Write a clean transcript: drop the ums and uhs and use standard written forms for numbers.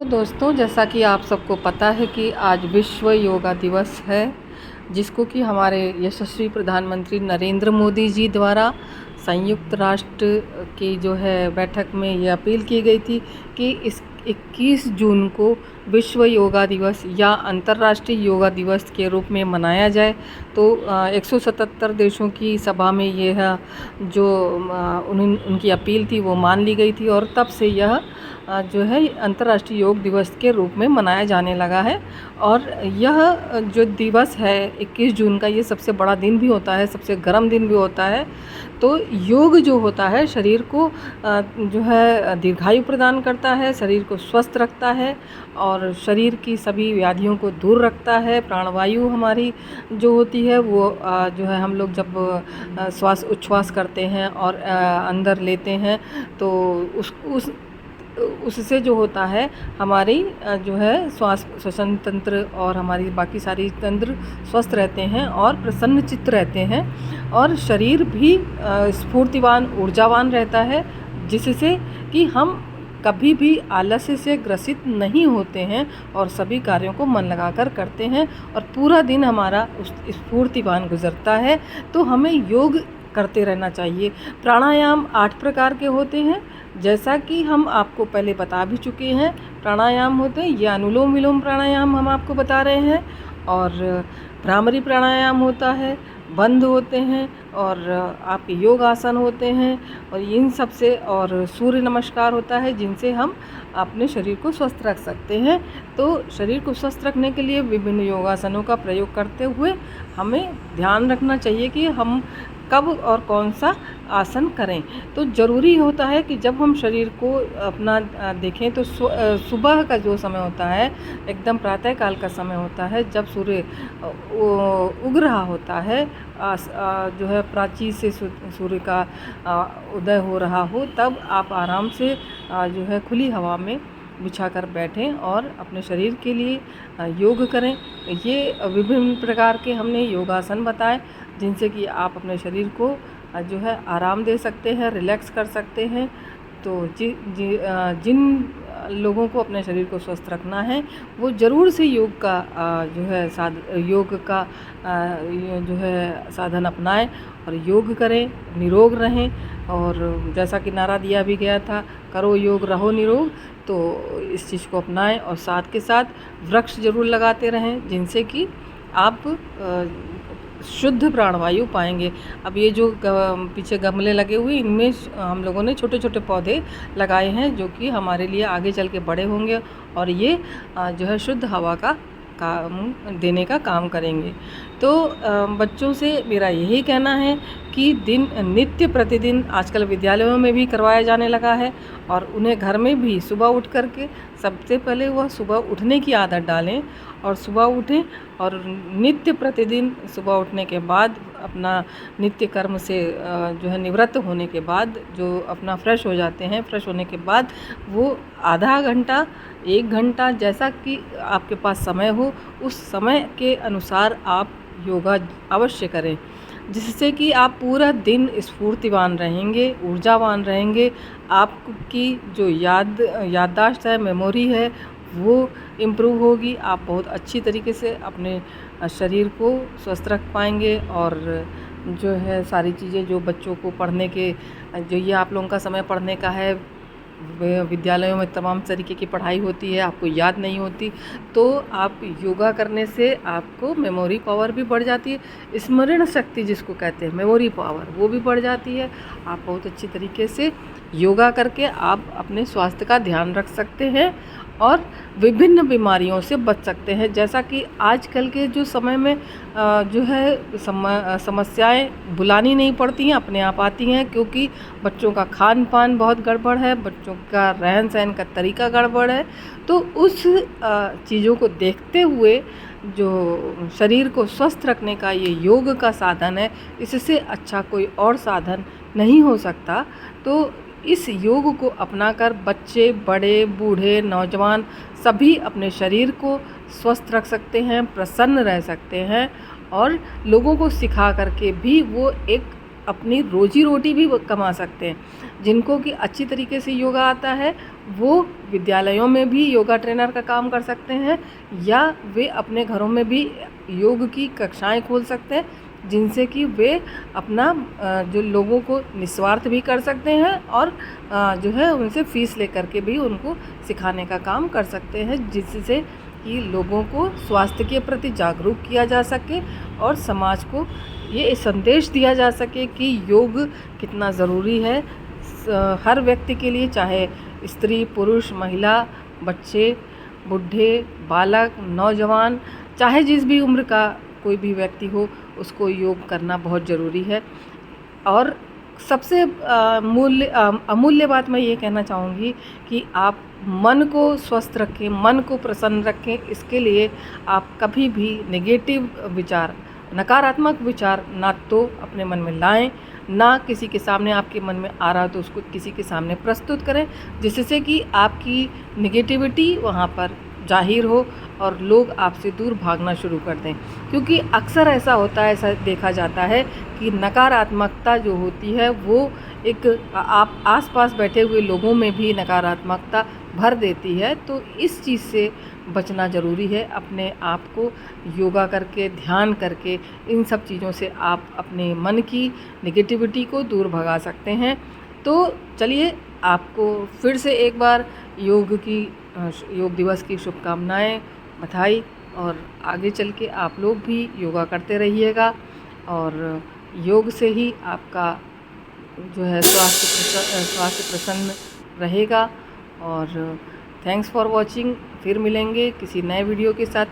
तो दोस्तों, जैसा कि आप सबको पता है कि आज विश्व योगा दिवस है, जिसको कि हमारे यशस्वी प्रधानमंत्री नरेंद्र मोदी जी द्वारा संयुक्त राष्ट्र की जो है बैठक में ये अपील की गई थी कि इस 21 जून को विश्व योगा दिवस या अंतर्राष्ट्रीय योगा दिवस के रूप में मनाया जाए। तो 177 देशों की सभा में यह जो उनकी अपील थी वो मान ली गई थी और तब से यह जो है अंतर्राष्ट्रीय योग दिवस के रूप में मनाया जाने लगा है। और यह जो दिवस है 21 जून का, ये सबसे बड़ा दिन भी होता है, सबसे गर्म दिन भी होता है। तो योग जो होता है शरीर को जो है दीर्घायु प्रदान करता है, शरीर को स्वस्थ रखता है और शरीर की सभी व्याधियों को दूर रखता है। प्राणवायु हमारी जो होती है वो जो है हम लोग जब श्वास उच्छ्वास करते हैं और अंदर लेते हैं तो उससे जो होता है हमारी जो है श्वसन तंत्र और हमारी बाकी सारी तंत्र स्वस्थ रहते हैं और प्रसन्न चित्त रहते हैं और शरीर भी स्फूर्तिवान ऊर्जावान रहता है, जिससे कि हम कभी भी आलस्य से ग्रसित नहीं होते हैं और सभी कार्यों को मन लगाकर करते हैं और पूरा दिन हमारा स्फूर्तिवान गुजरता है। तो हमें योग करते रहना चाहिए। प्राणायाम 8 प्रकार के होते हैं, जैसा कि हम आपको पहले बता भी चुके हैं। प्राणायाम होते हैं, ये अनुलोम विलोम प्राणायाम हम आपको बता रहे हैं, और भ्रामरी प्राणायाम होता है, बंद होते हैं, और आपके योग आसन होते हैं, और इन सब से और सूर्य नमस्कार होता है, जिनसे हम अपने शरीर को स्वस्थ रख सकते हैं। तो शरीर को स्वस्थ रखने के लिए विभिन्न योगासनों का प्रयोग करते हुए हमें ध्यान रखना चाहिए कि हम कब और कौन सा आसन करें। तो ज़रूरी होता है कि जब हम शरीर को अपना देखें तो सुबह का जो समय होता है, एकदम प्रातः काल का समय होता है, जब सूर्य उग रहा होता है, जो है प्राची से सूर्य का उदय हो रहा हो, तब आप आराम से जो है खुली हवा में बिछाकर बैठें और अपने शरीर के लिए योग करें। ये विभिन्न प्रकार के हमने योगासन बताए, जिनसे कि आप अपने शरीर को जो है आराम दे सकते हैं, रिलैक्स कर सकते हैं। तो जिन लोगों को अपने शरीर को स्वस्थ रखना है वो ज़रूर से योग का जो है योग का जो है साधन अपनाएं और योग करें, निरोग रहें। और जैसा कि नारा दिया भी गया था, करो योग रहो निरोग, तो इस चीज़ को अपनाएं और साथ के साथ वृक्ष ज़रूर लगाते रहें, जिनसे कि आप शुद्ध प्राणवायु पाएंगे। अब ये जो पीछे गमले लगे हुए, इनमें हम लोगों ने छोटे छोटे पौधे लगाए हैं, जो कि हमारे लिए आगे चल के बड़े होंगे और ये जो है शुद्ध हवा का काम देने का काम करेंगे। तो बच्चों से मेरा यही कहना है कि नित्य प्रतिदिन आजकल विद्यालयों में भी करवाया जाने लगा है, और उन्हें घर में भी सुबह उठ करके सबसे पहले वह सुबह उठने की आदत डालें और सुबह उठें, और नित्य प्रतिदिन सुबह उठने के बाद अपना नित्य कर्म से जो है निवृत्त होने के बाद जो अपना फ्रेश हो जाते हैं, फ्रेश होने के बाद वो आधा घंटा 1 घंटा जैसा कि आपके पास समय हो, उस समय के अनुसार आप योगा अवश्य करें, जिससे कि आप पूरा दिन स्फूर्तिवान रहेंगे, ऊर्जावान रहेंगे। आपकी जो याददाश्त है, मेमोरी है, वो इम्प्रूव होगी। आप बहुत अच्छी तरीके से अपने शरीर को स्वस्थ रख पाएंगे, और जो है सारी चीज़ें जो बच्चों को पढ़ने के, जो ये आप लोगों का समय पढ़ने का है, विद्यालयों में तमाम तरीके की पढ़ाई होती है, आपको याद नहीं होती, तो आप योगा करने से आपको मेमोरी पावर भी बढ़ जाती है, स्मरण शक्ति जिसको कहते हैं, मेमोरी पावर, वो भी बढ़ जाती है। आप बहुत अच्छी तरीके से योगा करके आप अपने स्वास्थ्य का ध्यान रख सकते हैं और विभिन्न बीमारियों से बच सकते हैं। जैसा कि आजकल के जो समय में जो है समस्याएं बुलानी नहीं पड़ती हैं, अपने आप आती हैं, क्योंकि बच्चों का खान पान बहुत गड़बड़ है, बच्चों का रहन सहन का तरीका गड़बड़ है। तो उस चीज़ों को देखते हुए जो शरीर को स्वस्थ रखने का ये योग का साधन है, इससे अच्छा कोई और साधन नहीं हो सकता। तो इस योग को अपनाकर बच्चे, बड़े, बूढ़े, नौजवान सभी अपने शरीर को स्वस्थ रख सकते हैं, प्रसन्न रह सकते हैं, और लोगों को सिखा करके भी वो एक अपनी रोजी रोटी भी वो कमा सकते हैं। जिनको कि अच्छी तरीके से योगा आता है वो विद्यालयों में भी योगा ट्रेनर का काम कर सकते हैं, या वे अपने घरों में भी योग की कक्षाएं खोल सकते हैं, जिनसे कि वे अपना जो लोगों को निस्वार्थ भी कर सकते हैं और जो है उनसे फ़ीस लेकर के भी उनको सिखाने का काम कर सकते हैं, जिससे कि लोगों को स्वास्थ्य के प्रति जागरूक किया जा सके और समाज को ये संदेश दिया जा सके कि योग कितना ज़रूरी है हर व्यक्ति के लिए, चाहे स्त्री, पुरुष, महिला, बच्चे, बूढ़े, बालक, नौजवान, चाहे जिस भी उम्र का कोई भी व्यक्ति हो, उसको योग करना बहुत ज़रूरी है। और सबसे अमूल्य बात मैं ये कहना चाहूँगी कि आप मन को स्वस्थ रखें, मन को प्रसन्न रखें। इसके लिए आप कभी भी नेगेटिव विचार, नकारात्मक विचार ना तो अपने मन में लाएं, ना किसी के सामने आपके मन में आ रहा तो उसको किसी के सामने प्रस्तुत करें, जिससे कि आपकी नेगेटिविटी वहाँ पर जाहिर हो और लोग आपसे दूर भागना शुरू कर दें। क्योंकि अक्सर ऐसा होता है, ऐसा देखा जाता है कि नकारात्मकता जो होती है वो एक आप आसपास बैठे हुए लोगों में भी नकारात्मकता भर देती है। तो इस चीज़ से बचना ज़रूरी है। अपने आप को योगा करके, ध्यान करके, इन सब चीज़ों से आप अपने मन की नेगेटिविटी को दूर भगा सकते हैं। तो चलिए आपको फिर से एक बार योग दिवस की शुभकामनाएं, बधाई, और आगे चल के आप लोग भी योगा करते रहिएगा और योग से ही आपका जो है स्वास्थ्य प्रसन्न रहेगा। और थैंक्स फॉर वॉचिंग। फिर मिलेंगे किसी नए वीडियो के साथ।